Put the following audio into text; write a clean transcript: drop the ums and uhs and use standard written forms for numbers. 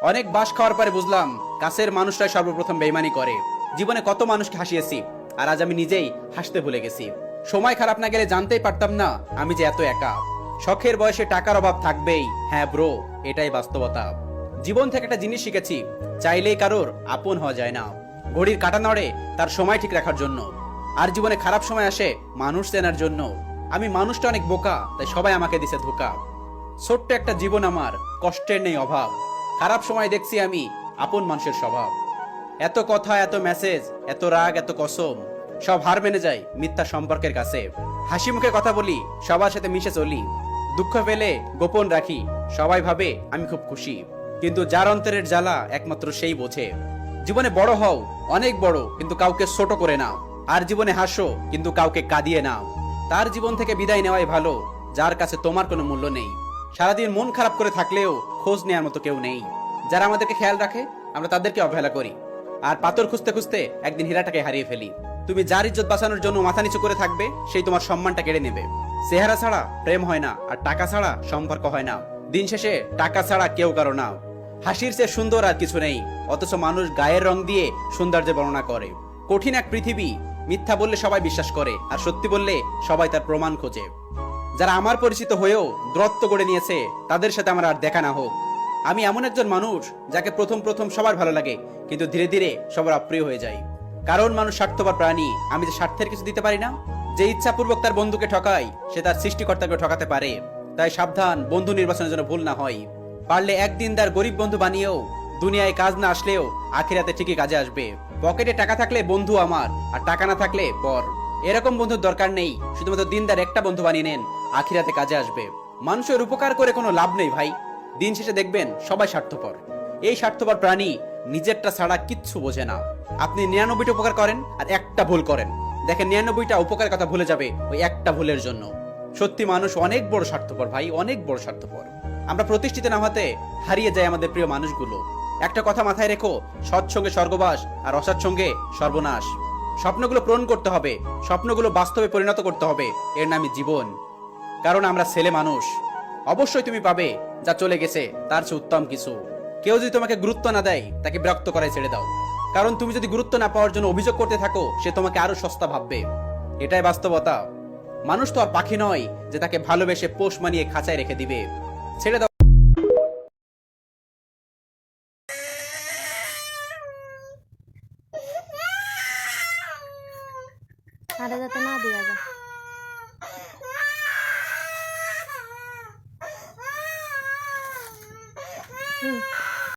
অনেক বাস খাওয়ার পরে বুঝলাম কাছের মানুষরাই সর্বপ্রথম বেইমানি করে। জীবনে কত মানুষকে হাসিয়েছি, আর আজ আমি নিজেই হাসতে ভুলে গেছি। সময় খারাপ না গেলে জানতেই পারতাম না আমি যে এত একা। শখের বয়সে টাকার অভাব থাকবেই, হ্যাঁ ব্রো, এটাই বাস্তবতা। জীবন থেকে একটা জিনিস শিখেছি, চাইলেই কারোর আপন হওয়া যায় না। ঘড়ির কাঁটা নড়ে তার সময় ঠিক রাখার জন্য, আর জীবনে খারাপ সময় আসে মানুষ চেনার জন্য। আমি মানুষটা অনেক বোকা, তাই সবাই আমাকে দিছে ধোকা। ছোট্ট একটা জীবন আমার, কষ্টের নেই অভাব। খারাপ সময় দেখছি আমি আপন মানুষের স্বভাব। এত কথা, এত মেসেজ, এত রাগ, এত কসম, সব হার মেনে যায় মিথ্যা সম্পর্কের কাছে। হাসি মুখে কথা বলি, সবার সাথে মিশে চলি। দুঃখ পেলে গোপন রাখি, সবাই ভাবে আমি খুব খুশি। কিন্তু যার অন্তরের জ্বালা একমাত্র সেই বোঝে। জীবনে বড় হও, অনেক বড়, কিন্তু কাউকে ছোট করে নাও। আর জীবনে হাসো, কিন্তু কাউকে কাঁদিয়ে নাও। তার জীবন থেকে বিদায় নেওয়াই ভালো, যার কাছে তোমার কোনো মূল্য নেই। সারাদিন মন খারাপ করে থাকলেও খোঁজ নেওয়ার মতো কেউ নেই। যারা আমাদেরকে খেয়াল রাখে, আমরা তাদেরকে অবহেলা করি, আর পাথর খুঁজতে খুঁজতে একদিন হীরাটাকে হারিয়ে ফেলি। তুমি যার ইজ্জত বাঁচানোর জন্য মাথা নিচু করে থাকবে, সেই তোমার সম্মানটা কেড়ে নেবে। চেহারা ছাড়া প্রেম হয় না, আর টাকা ছাড়া সম্পর্ক হয় না। দিন শেষে টাকা ছাড়া কেউ কারো না। হাসির চেয়ে সুন্দর আর কিছু নেই, অথচ মানুষ গায়ের রং দিয়ে সৌন্দর্যের বর্ণনা করে। কঠিন এক পৃথিবী, মিথ্যা বললে সবাই বিশ্বাস করে, আর সত্যি বললে সবাই তার প্রমাণ খোঁজে। যারা আমার পরিচিত হয়েও দূরত্ব গড়ে নিয়েছে, তাদের সাথে আমার আর দেখা না হোক। আমি এমন একজন মানুষ যাকে প্রথম প্রথম সবার ভালো লাগে, কিন্তু ধীরে ধীরে সবার অপ্রিয় হয়ে যায়। কারণ মানুষ স্বার্থপর প্রাণী, আমি যে স্বার্থের কিছু দিতে পারি না। যে ইচ্ছাপূর্বক তার বন্ধুকে ঠকায়, সে তার সৃষ্টিকর্তাকে ঠকাতে পারে। তাই সাবধান, বন্ধু নির্বাচনের জন্য ভুল না হয়। পারলে একদিন তার গরিব বন্ধু বানিয়েও, দুনিয়ায় কাজ না আসলেও আখিরাতে ঠিকই কাজে আসবে। পকেটে টাকা থাকলে বন্ধু আমার, আর টাকা না থাকলে পর। এরকম বন্ধুর দরকার নেই, শুধুমাত্র দিনদার একটা বন্ধু বানিয়ে নেন, আখিরাতে কাজে আসবে। মানুষের উপকার করে কোনো লাভ নেই ভাই, দিন শেষে দেখবেন সবাই স্বার্থপর। এই স্বার্থপর প্রাণী নিজেরটা ছাড়া কিচ্ছু বোঝে না। আপনি 99টা উপকার করেন আর একটা ভুল করেন, দেখেন 99টা উপকারের কথা ভুলে যাবে ওই একটা ভুলের জন্য। সত্যি মানুষ অনেক বড় স্বার্থপর ভাই, অনেক বড় স্বার্থপর। আমরা প্রতিষ্ঠিত না হতে হারিয়ে যায় আমাদের প্রিয় মানুষগুলো। একটা কথা মাথায় রেখো, সৎসঙ্গে স্বর্গবাস, আর অসৎসঙ্গে সর্বনাশ। স্বপ্নগুলো পূরণ করতে হবে, স্বপ্নগুলো বাস্তবে পরিণত করতে হবে, এর নামই জীবন। কারণ আমরা ছেলে মানুষ। অবশ্যই তুমি পাবে যা চলে গেছে তার চেয়ে উত্তম কিছু। কেউ যদি তোমাকে গুরুত্ব না দেয়, তাকে বিরক্ত করাই ছেড়ে দাও। কারণ তুমি যদি গুরুত্ব না পাওয়ার জন্য অভিযোগ করতে থাকো, সে তোমাকে আরো সস্তা ভাববে। এটাই বাস্তবতা। মানুষ তো আর পাখি নয় যে তাকে ভালোবেসে পোষ মানিয়ে খাঁচায় রেখে দিবে। ছেড়ে দাও। আরে যাতে না দিয়া যায়।